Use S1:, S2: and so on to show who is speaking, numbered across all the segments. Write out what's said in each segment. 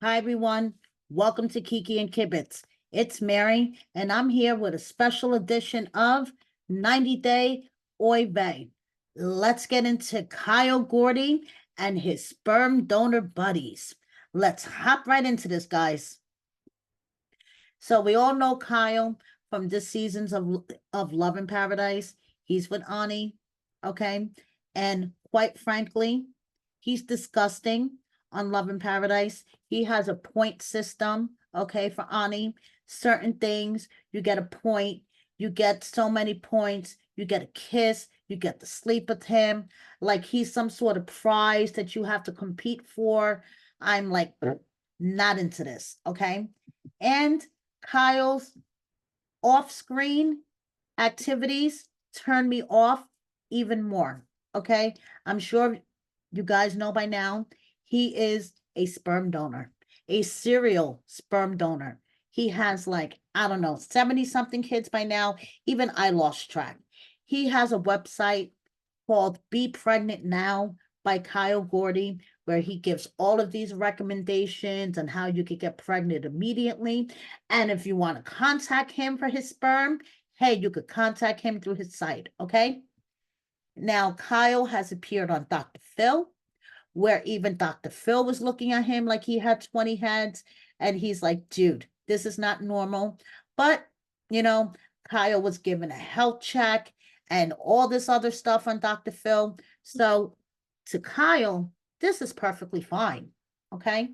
S1: Hi, everyone. Welcome to Kiki and Kibitz. It's Mary, and I'm here with a special edition of 90 Day Oy Vey. Let's get into Kyle Gordy and his sperm donor buddies. Let's hop right into this, guys. So we all know Kyle from this seasons of Love in Paradise. He's with Ani, okay? And quite frankly, he's disgusting on Love in Paradise. He has a point system, okay, for Ani. Certain things, you get a point, you get so many points, you get a kiss, you get to sleep with him. Like he's some sort of prize that you have to compete for. I'm like, not into this, okay? And Kyle's off screen activities turn me off even more. Okay. I'm sure you guys know by now, he is a sperm donor, a serial sperm donor. He has like, I don't know, 70 something kids by now. Even I lost track. He has a website called Be Pregnant Now by Kyle Gordy, where he gives all of these recommendations on how you could get pregnant immediately. And if you want to contact him for his sperm, hey, you could contact him through his site, okay? Now, Kyle has appeared on Dr. Phil, where even Dr. Phil was looking at him like he had 20 heads. And he's like, dude, this is not normal. But, you know, Kyle was given a health check and all this other stuff on Dr. Phil. So to Kyle, this is perfectly fine. Okay.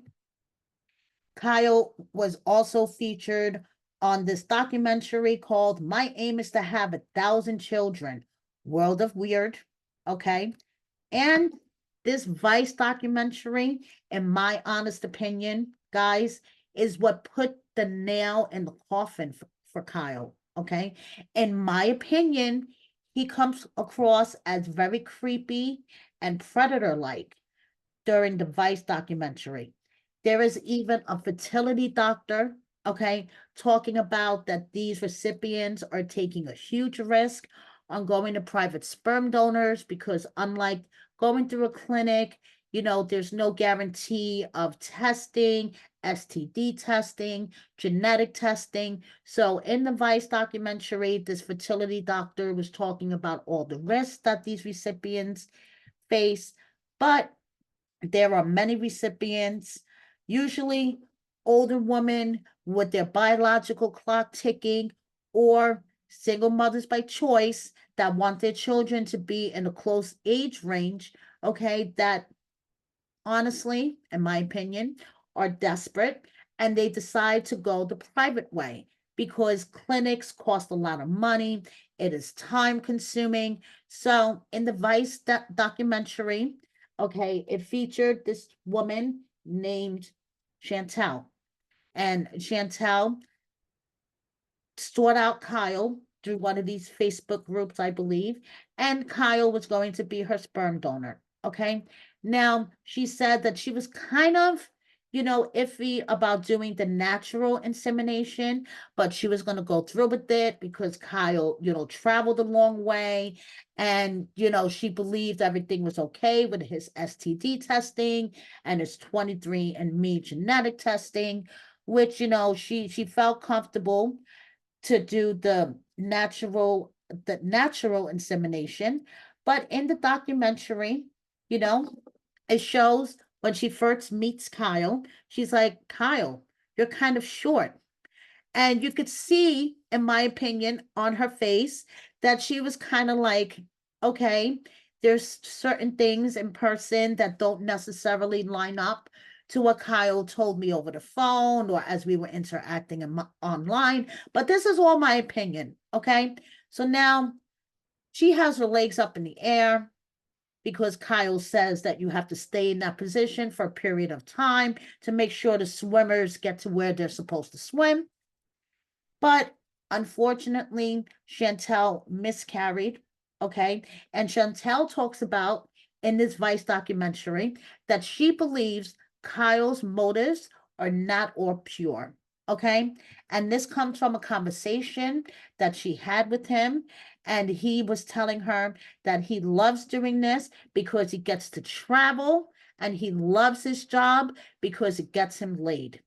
S1: Kyle was also featured on this documentary called My Aim is to Have 1,000 Children, World of Weird. Okay. And this Vice documentary, in my honest opinion, guys, is what put the nail in the coffin for Kyle. Okay. In my opinion, he comes across as very creepy and predator like during the Vice documentary. There is even a fertility doctor, okay, talking about that these recipients are taking a huge risk on going to private sperm donors because, unlike going through a clinic, there's no guarantee of testing, STD testing, genetic testing. So, in the Vice documentary, this fertility doctor was talking about all the risks that these recipients face. But there are many recipients, usually older women with their biological clock ticking, or single mothers by choice that want their children to be in a close age range, okay, that honestly, in my opinion, are desperate and they decide to go the private way because clinics cost a lot of money. It is time consuming. So, in the Vice documentary, okay, it featured this woman named Chantel. And Chantel sought out Kyle through one of these Facebook groups, I believe, and Kyle was going to be her sperm donor. Okay. Now, she said that she was kind of, iffy about doing the natural insemination, but she was going to go through with it because Kyle, traveled a long way. And, she believed everything was okay with his STD testing and his 23andMe genetic testing, which, she felt comfortable to do the natural insemination. But in the documentary, you know, it shows when she first meets Kyle, she's like, Kyle, you're kind of short. And you could see, in my opinion, on her face that she was kind of like, okay, there's certain things in person that don't necessarily line up to what Kyle told me over the phone or as we were interacting online. But this is all my opinion, okay? So now she has her legs up in the air because Kyle says that you have to stay in that position for a period of time to make sure the swimmers get to where they're supposed to swim. But unfortunately, Chantel miscarried. Okay. And Chantel talks about in this Vice documentary that she believes Kyle's motives are not all pure. Okay. And this comes from a conversation that she had with him. And he was telling her that he loves doing this because he gets to travel and he loves his job because it gets him laid.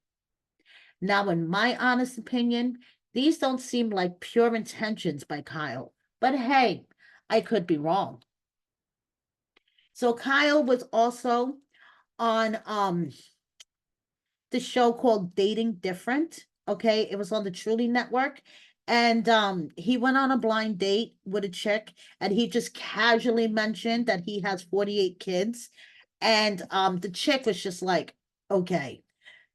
S1: Now, in my honest opinion, these don't seem like pure intentions by Kyle, but hey, I could be wrong. So Kyle was also on the show called Dating Different. Okay, it was on the Truly Network. And he went on a blind date with a chick, and he just casually mentioned that he has 48 kids. And the chick was just like, okay.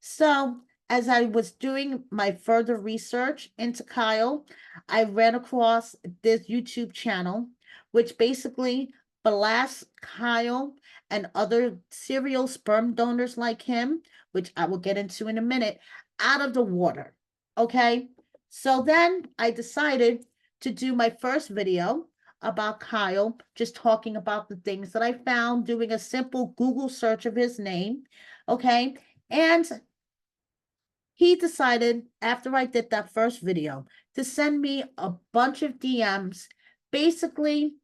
S1: So as I was doing my further research into Kyle, I ran across this YouTube channel, which basically blasts Kyle and other serial sperm donors like him, which I will get into in a minute, out of the water. Okay. So then I decided to do my first video about Kyle, just talking about the things that I found, doing a simple Google search of his name. Okay. And he decided, after I did that first video, to send me a bunch of DMs, basically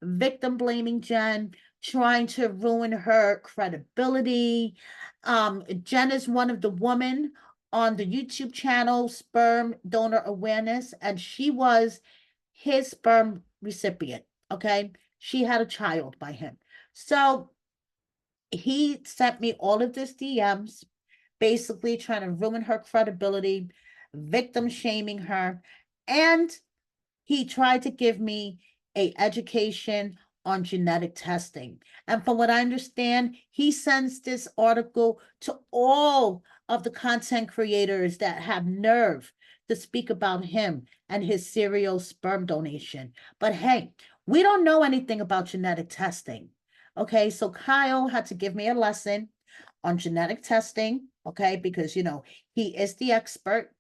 S1: victim blaming Jen, trying to ruin her credibility. Jen is one of the women on the YouTube channel Sperm Donor Awareness, and she was his sperm recipient. Okay. She had a child by him. So he sent me all of this DMs, basically trying to ruin her credibility, victim shaming her, and he tried to give me a education on genetic testing. And from what I understand, he sends this article to all of the content creators that have nerve to speak about him and his serial sperm donation. But hey, we don't know anything about genetic testing. Okay, so Kyle had to give me a lesson on genetic testing, okay, because he is the expert.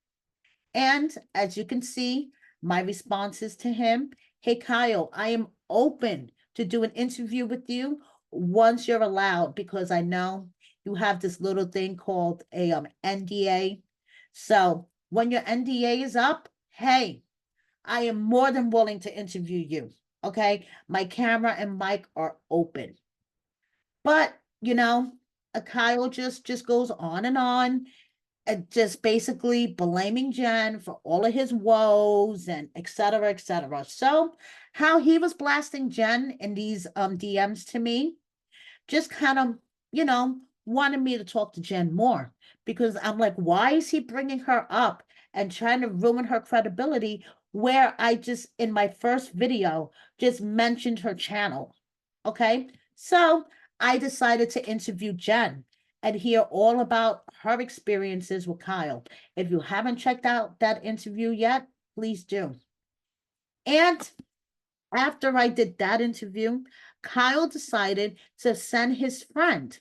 S1: And as you can see, my responses to him, hey, Kyle, I am open to do an interview with you once you're allowed, because I know you have this little thing called a NDA. So when your NDA is up, hey, I am more than willing to interview you. Okay. My camera and mic are open. But, Kyle just goes on and just basically blaming Jen for all of his woes and et cetera, et cetera. So how he was blasting Jen in these DMs to me just kind of, wanted me to talk to Jen more, because I'm like, why is he bringing her up and trying to ruin her credibility, where I just, in my first video, just mentioned her channel? Okay. So I decided to interview Jen and hear all about her experiences with Kyle. If you haven't checked out that interview yet, please do. And after I did that interview, Kyle decided to send his friend,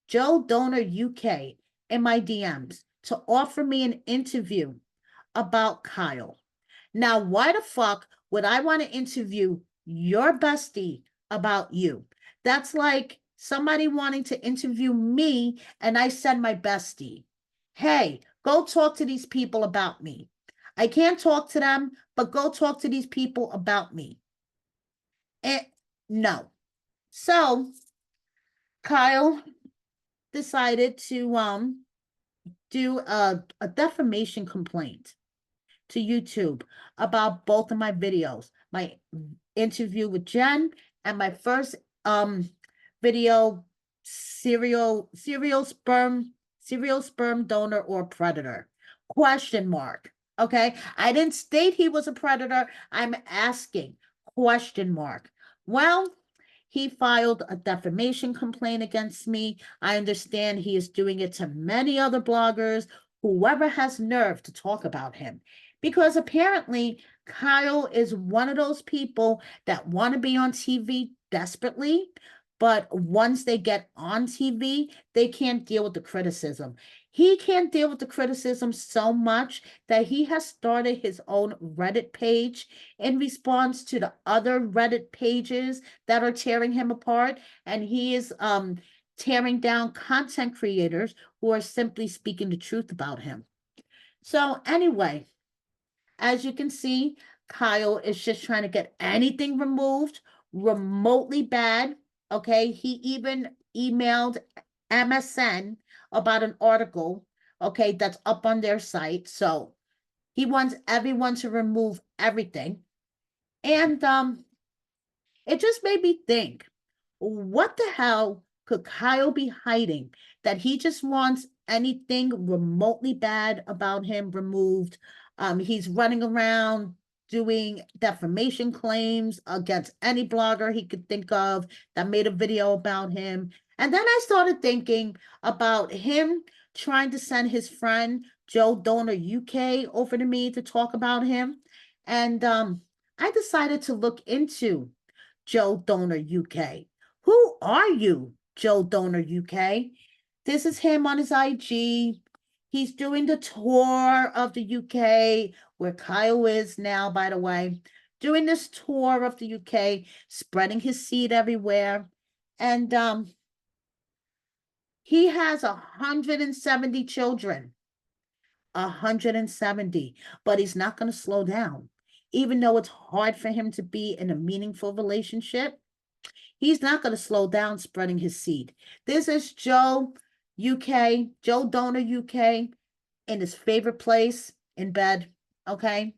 S1: Joe Donor UK, in my DMs to offer me an interview about Kyle. Now, why the fuck would I want to interview your bestie about you? That's like somebody wanting to interview me and I send my bestie. Hey, go talk to these people about me. I can't talk to them, but go talk to these people about me. No. So Kyle decided to do a defamation complaint to YouTube about both of my videos, my interview with Jen and my first video, serial sperm donor or predator, question mark. Okay, I didn't state he was a predator. I'm asking, question mark. Well, he filed a defamation complaint against me. I understand he is doing it to many other bloggers, whoever has nerve to talk about him, because apparently Kyle is one of those people that want to be on TV desperately, but once they get on TV, they can't deal with the criticism. He can't deal with the criticism so much that he has started his own Reddit page in response to the other Reddit pages that are tearing him apart, and he is tearing down content creators who are simply speaking the truth about him. So anyway, as you can see, Kyle is just trying to get anything removed remotely bad. Okay, he even emailed MSN about an article, okay, that's up on their site. So he wants everyone to remove everything. And it just made me think, what the hell could Kyle be hiding that he just wants anything remotely bad about him removed? He's running around doing defamation claims against any blogger he could think of that made a video about him. And then I started thinking about him trying to send his friend Joe Donor UK over to me to talk about him. And I decided to look into Joe Donor UK. Who are you, Joe Donor UK? This is him on his IG. He's doing the tour of the UK, where Kyle is now, by the way, doing this tour of the UK, spreading his seed everywhere. And he has 170 children. 170, but he's not going to slow down. Even though it's hard for him to be in a meaningful relationship, he's not going to slow down spreading his seed. This is Joe UK, Joe Donor UK, in his favorite place in bed. Okay.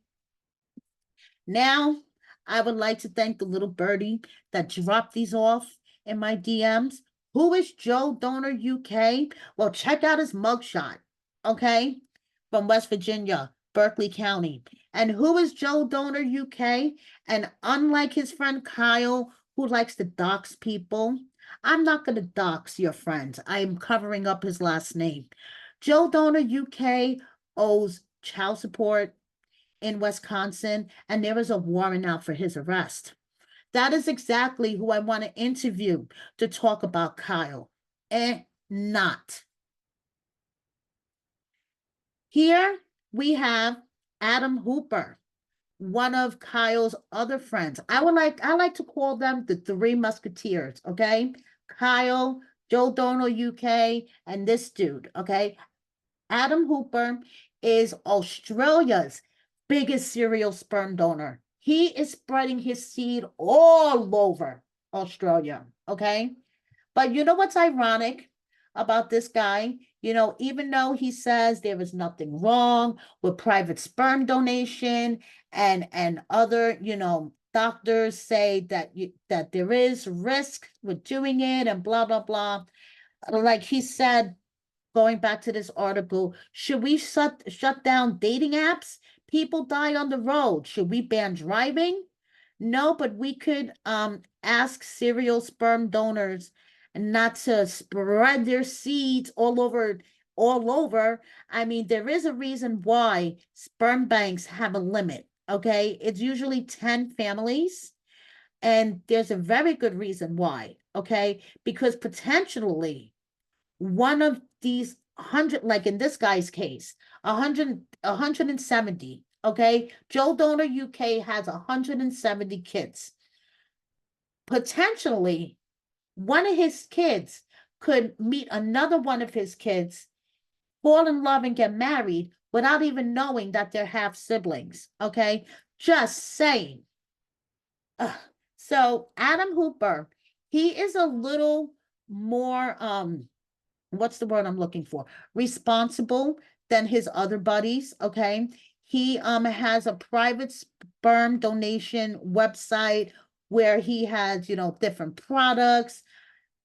S1: Now, I would like to thank the little birdie that dropped these off in my DMs. Who is Joe Donor UK? Well, check out his mugshot. Okay. From West Virginia, Berkeley County. And who is Joe Donor UK? And unlike his friend Kyle, who likes to dox people, I'm not going to dox your friends. I am covering up his last name. Joe Donor UK owes child support in Wisconsin, and there is a warrant out for his arrest. That is exactly who I want to interview to talk about Kyle. Not. Here we have Adam Hooper, one of Kyle's other friends. I like to call them the three Musketeers, okay? Kyle, Joe Donor UK, and this dude, okay? Adam Hooper is Australia's biggest serial sperm donor. He is spreading his seed all over Australia, okay? But you know what's ironic about this guy? You know, even though he says there is nothing wrong with private sperm donation and other, you know, doctors say that there is risk with doing it and blah blah blah. Like he said, going back to this article, should we shut down dating apps? People die on the road. Should we ban driving? No, but we could ask serial sperm donors not to spread their seeds all over. I mean, there is a reason why sperm banks have a limit, okay? It's usually 10 families, and there's a very good reason why, okay? Because potentially one of these 100, like in this guy's case, 170, okay? Joe Donor UK has 170 kids. Potentially, one of his kids could meet another one of his kids, fall in love and get married without even knowing that they're half siblings, okay? Just saying. So Adam Hooper, he is a little more what's the word I'm looking for? Responsible than his other buddies, okay? He has a private sperm donation website where he has, you know, different products,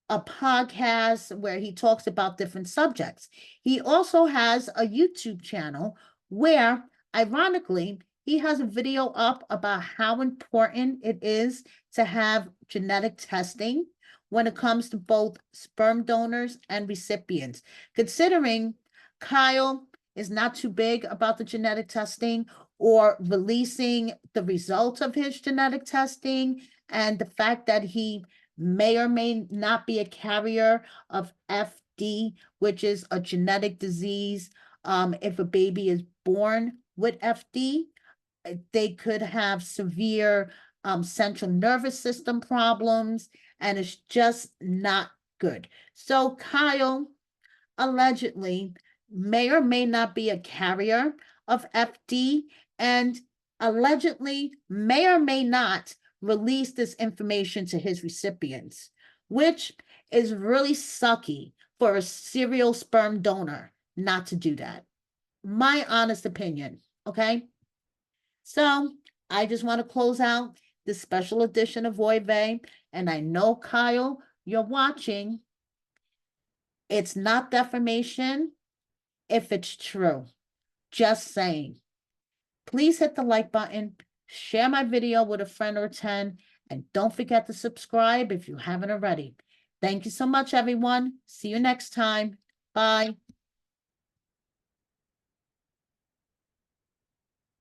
S1: a podcast where he talks about different subjects. He also has a YouTube channel where, ironically, he has a video up about how important it is to have genetic testing when it comes to both sperm donors and recipients. Considering Kyle is not too big about the genetic testing or releasing the results of his genetic testing, and the fact that he may or may not be a carrier of FD, which is a genetic disease. If a baby is born with FD, they could have severe central nervous system problems, and it's just not good. So Kyle allegedly may or may not be a carrier of FD, and allegedly may or may not release this information to his recipients, which is really sucky for a serial sperm donor not to do that. My honest opinion, okay? So I just want to close out this special edition of Oy Vey, and I know, Kyle, you're watching. It's not defamation if it's true. Just saying. Please hit the like button, share my video with a friend or 10, and don't forget to subscribe if you haven't already. Thank you so much, everyone. See you next time. Bye.